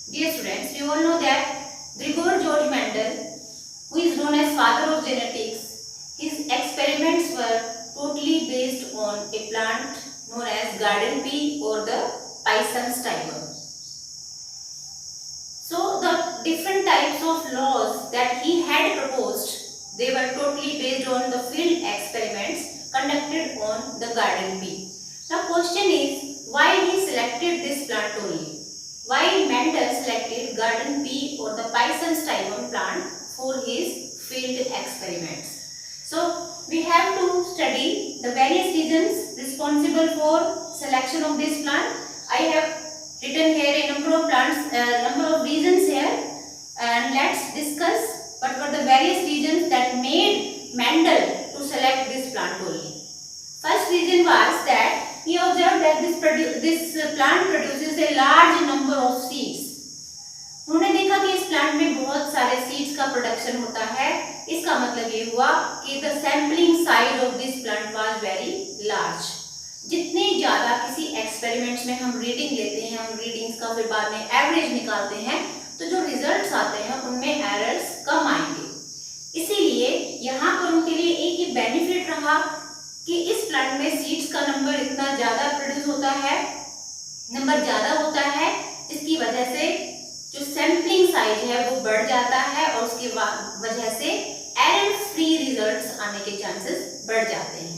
Dear students, we all know that Gregor George Mendel, who is known as father of genetics, his experiments were totally based on a plant known as garden pea or the Pisces tiger. So the different types of laws that he had proposed, they were totally based on the field experiments conducted on the garden pea. Now question is, why he selected this plant only? Why Mendel selected garden pea or the Pisces tiger plant for his field experiments? So we have to study the various reasons responsible for selection of this plant. I have written here a number of reasons here, and let's discuss what were the various reasons that made Mendel to select this plant only. First reason was that he observed that this plant produces a large number of seeds. उन्होंने देखा कि इस plant में बहुत सारे seeds का production होता है. इसका मतलब ये हुआ कि the sampling size of this plant was very large. जितने ज्यादा किसी एक्सपेरिमेंट्स में हम रीडिंग लेते हैं, हम रीडिंग्स का फिर बाद में एवरेज निकालते हैं, तो जो रिजल्ट्स आते हैं उनमें एरर्स कम आएंगे. इसीलिए यहाँ पर उनके लिए एक ही बेनिफिट रहा कि इस प्लांट में सीड्स का नंबर इतना ज्यादा प्रोड्यूस होता है, नंबर ज्यादा होता है, जिसकी वजह से जो सैम्पलिंग साइज है वो बढ़ जाता है और उसकी वजह से एरर फ्री रिजल्ट्स आने के चांसेस बढ़ जाते हैं.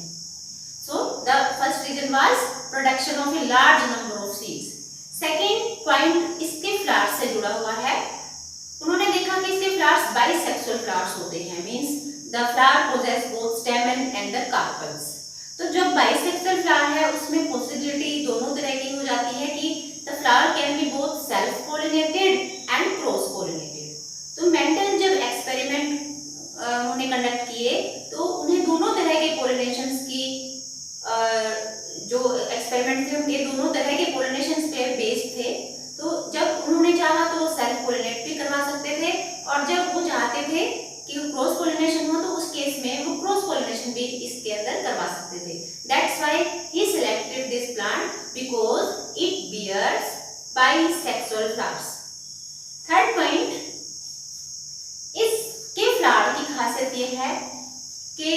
So the first reason was production of a large number of seeds. Second point इसके फ्लावर्स से जुड़ा हुआ है. उन्होंने देखा कि इसके फ्लावर्स बाइसेक्सुअल फ्लावर्स होते हैं, means the flower possess both stamen and the carpels. तो जब बाइसेक्सुअल फ्लावर है उसमें पॉसिबिलिटी दोनों तरह की हो जाती है कि the flower can be both self pollinated and cross pollinated. तो मेंडल जब एक्सपेरिमेंट उन्होंने कंडक्ट किए तो उन्हें दोनों तरह के पोलिनेशंस की जो एक्सपेरिमेंट थे उनके दोनों तरह के पोलिनेशंस पे बेस्ड थे. तो जब उन्होंने चाहा तो वो सेल्फ पोलिनेट भी करवा सकते थे, और जब वो चाहते थे कि क्रॉस पोलिनेशन हो तो उस केस में वो क्रॉस पोलिनेशन भी इसके अंदर करवा सकते थे. That's why he selected this plant because it bears bisexual flowers. Third point, इसके फ्लावर की खासियत ये है कि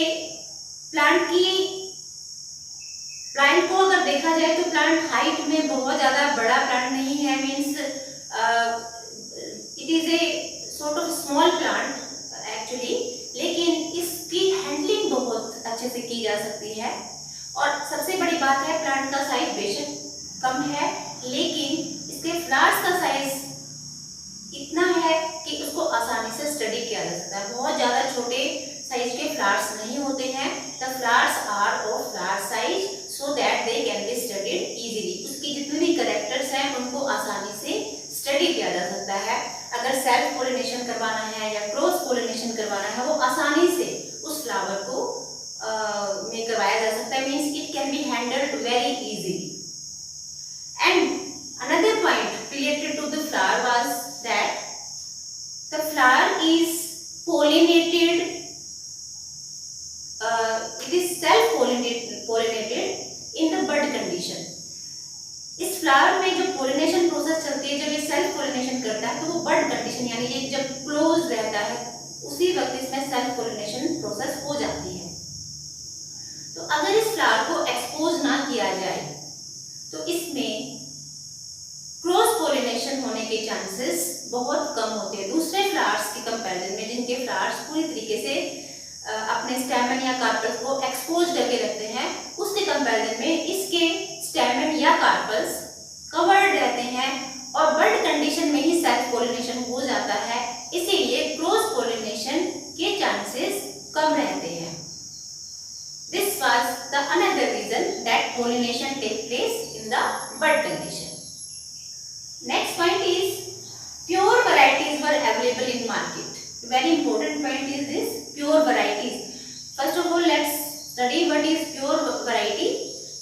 प्लांट को अगर देखा जाए तो प्लांट हाइट में बहुत ज्यादा बड़ा प्लांट नहीं है, means it is a sort of small plant actually, लेकिन इसकी हैंडलिंग बहुत अच्छे से की जा सकती है. और सबसे बड़ी बात है, प्लांट का साइज बेशक कम है लेकिन इसके फ्लावर्स का साइज इतना है कि उसको आसानी से स्टडी किया जा सकता है. बहुत ज्यादा छोटे साइज के फ्लावर्स नहीं होते हैं. The flowers are of large size so that they can be studied easily. उसकी जितने भी कैरेक्टर्स हैं उनको आसानी से स्टडी किया जा सकता है. अगर सेल्फ पोलिनेशन करवाना है या क्रॉस पोलिनेशन करवाना है, वो आसानी से उस फ्लावर को में करवाया जा सकता है, means it can be handled very easily. And another point related to the flower was that the flower is pollinated, it is self pollinated in the bud condition. इस फ्लावर में जो पोलिनेशन प्रोसेस चलती है, जब ये self pollination करता है तो वो बड कंडीशन यानी ये जब क्लोज रहता है उसी वक्त इसमें सेल्फ पोलिनेशन प्रोसेस हो जाती है. तो अगर इस फ्लावर को एक्सपोज ना किया जाए तो इसमें क्रॉस पोलिनेशन होने के चांसेस बहुत कम होते हैं दूसरे फ्लावर्स के कंपैरिजन में, जिनके फ्लावर्स पूरी तरीके से अपने स्टेमन या कार्पल्स को एक्सपोज करके रखते हैं. उसके कंपैरिजन में इसके स्टेमन या कार्पल्स कवर्ड रहते हैं और बड कंडीशन में ही सेल्फ पोलिनेशन हो जाता है, इसीलिए क्रॉस पोलिनेशन के चांसेस कम रहते हैं. This was the another reason that pollination take place in the bud condition. Next point is pure varieties were available in market. Very important point is this pure varieties. First of all, let's study what is pure variety.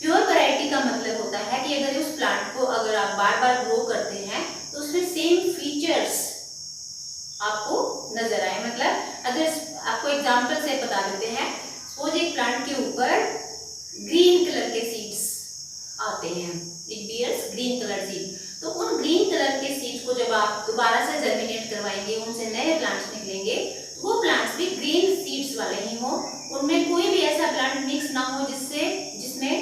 Pure variety का मतलब होता है कि अगर उस plant को अगर आप बार बार ग्रो करते हैं तो उसमें सेम फीचर्स आपको नजर आए. मतलब अगर आपको एग्जांपल से बता देते हैं, सपोज एक प्लांट के ऊपर ग्रीन कलर के सीड्स आते हैं, it bears green colour seed, तो उन ग्रीन कलर के सीड्स को जब आप दोबारा से जर्मिनेट करवाएंगे, उनसे नए प्लांट्स निकलेंगे, तो वो प्लांट्स भी ग्रीन सीड्स वाले ही हो, उनमें कोई भी ऐसा प्लांट मिक्स ना हो जिसमें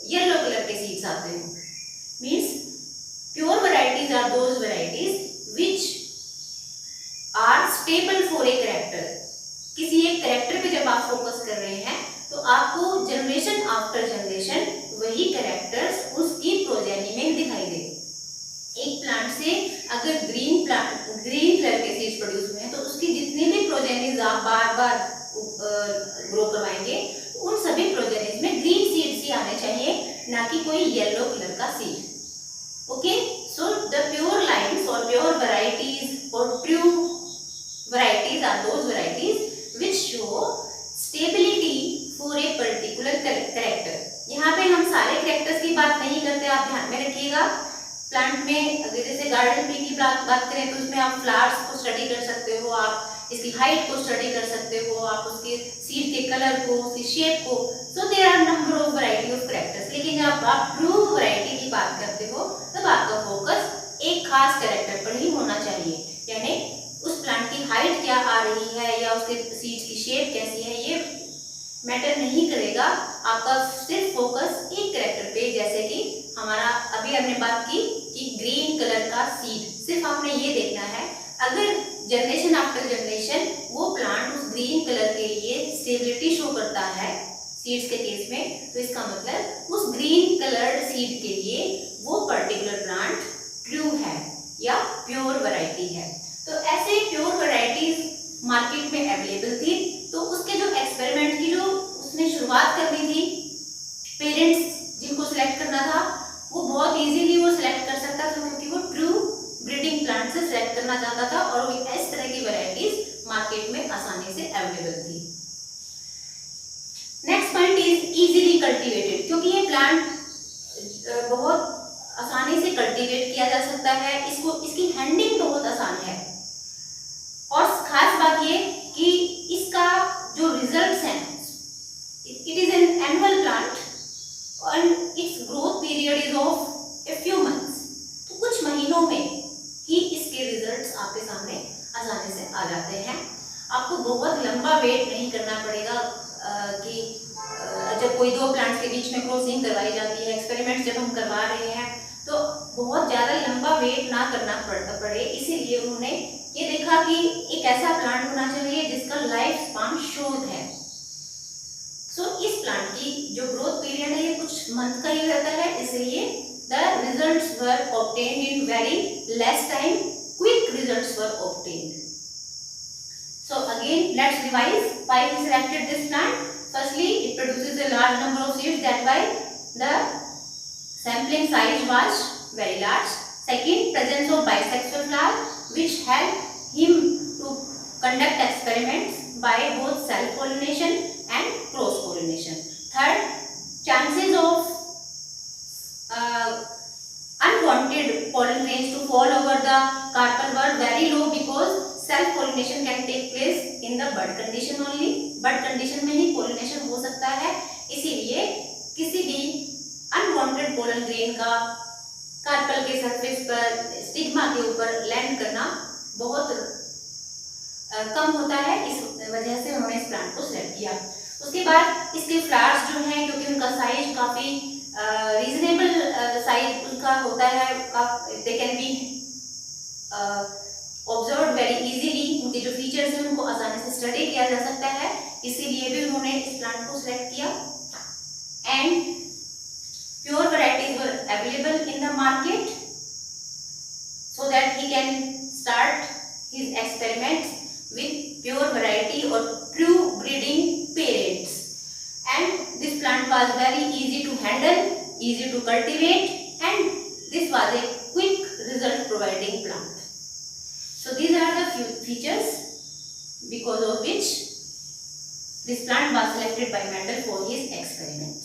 येलो कलर के सीड्स आते हो। Means pure varieties are those varieties which are stable for a character. किसी एक कैरेक्टर पे जब आप फोकस कर रहे हैं तो आपको जनरेशन आफ्टर जनरेशन वही कैरेक्टर्स उसकी प्रोजेनी में दिखाई दे। एक प्लांट से अगर ग्रीन कलर के सीड्स प्रोड्यूस हुए हैं तो उसकी जितनी भी प्रोजेनीज आप बार बार ग्रो करवाएंगे, उन सभी प्रोजेनीज में ग्रीन सीड्स ही आने चाहिए, ना कि कोई येलो कलर का seed. Okay, so the pure lines और प्योर वैरायटीज और true varieties are those varieties which show stability for a particular character। यहाँ पे हम सारे कैरेक्टर्स की बात नहीं करते, आप ध्यान में रखिएगा। प्लांट में अगर जैसे गार्डन ट्री की बात करें तो उसमें आप फ्लावर्स को स्टडी कर सकते हो, आप इसकी हाइट को स्टडी कर सकते हो, आप उसके सीड के कलर को, उसकी शेप को। So there are number of variety of characters. लेकिन जब आप ट्रू वैरायटी की बात करते हो तब आपका फोकस एक खास कैरेक्टर पर ही होना चाहिए, यानी उस प्लांट की हाइट क्या आ रही है या उसके सीड्स की शेप कैसी है, ये मैटर नहीं करेगा। आपका सिर्फ फोकस एक कैरेक्टर पे, जैसे कि हमारा अभी हमने बात की कि ग्रीन कलर का सीड, सिर्फ आपने ये देखना है। अगर जनरेशन आफ्टर जनरेशन वो प्लांट उस ग्रीन कलर के लिए स्टेबिलिटी शो करता है सीड्स के केस में, तो इसका मतलब उस ग्रीन कलर्ड सीड के लिए वो पर्टिकुलर प्लांट ट्रू है या प्योर वैरायटी है। तो ऐसे प्योर वैरायटीज मार्केट में अवेलेबल थी, तो उसके जो एक्सपेरिमेंट की जो उसने शुरुआत करनी थी, पेरेंट्स जिनको सिलेक्ट करना था वो बहुत इजीली वो सिलेक्ट कर सकता था, क्योंकि वो ट्रू ब्रीडिंग प्लांट से सिलेक्ट करना चाहता था और वो इस तरह की वैरायटीज मार्केट में आसानी से अवेलेबल थी। Next point is easily cultivated, क्योंकि ये प्लांट बहुत आसानी से कल्टीवेट किया जा सकता है, इसकी हैंडलिंग बहुत आसान है। और खास बात ये कि इसका जो रिजल्ट्स हैं, it is an annual plant and its growth period is of a few months। तो कुछ महीनों में ही इसके रिजल्ट्स आपके सामने आसानी से आ जाते हैं। आपको बहुत लंबा वेट नहीं करना पड़ेगा कि जब कोई दो प्लांट्स के बीच में क्रॉसिंग करवाई जाती है, एक्सपेरिमेंट जब हम करवा रहे हैं तो बहुत ज़्यादा लंबा वेट ना करना पड़े। इसीलिए उन्होंने ये देखा कि एक ऐसा प्लांट होना चाहिए जिसका लाइफ स्पान शॉर्ट है। सो इस प्लांट की जो ग्रोथ पीरियड है ये कुछ मंथ का ही रहता है, इसलिए the results were obtained in very less time, quick results were obtained. So again, let's revise why we selected this plant. Firstly, it produces a large number of seeds, that why the sampling size was very large. Second, presence of bisexual flower, which help him to conduct experiments by both self-pollination and cross-pollination. Third, chances of unwanted pollen grains to fall over the carpel were very low because self-pollination can take place in the bud condition only. bud condition में ही pollination हो सकता है, इसीलिए किसी भी unwanted pollen grain का carpel के surface पर, स्टिग्मा के ऊपर लैंड करना बहुत कम होता है। इस वजह से उन्होंने इस प्लांट को सिलेक्ट किया। उसके बाद इसके फ्लावर्स जो हैं, क्योंकि उनका साइज काफ़ी रीजनेबल साइज उनका होता है, दे can B observe very easily, उनके जो फीचर्स हैं उनको आसानी से स्टडी किया जा सकता है, इसीलिए भी उन्होंने इस प्लांट को सिलेक्ट किया। And pure varieties were available in the market so that he can start his experiments with pure variety और true breeding parents. And this plant was very easy to handle, easy to cultivate, and this was a quick result providing plant. So these are the few features because of which this plant was selected by Mendel for his experiments.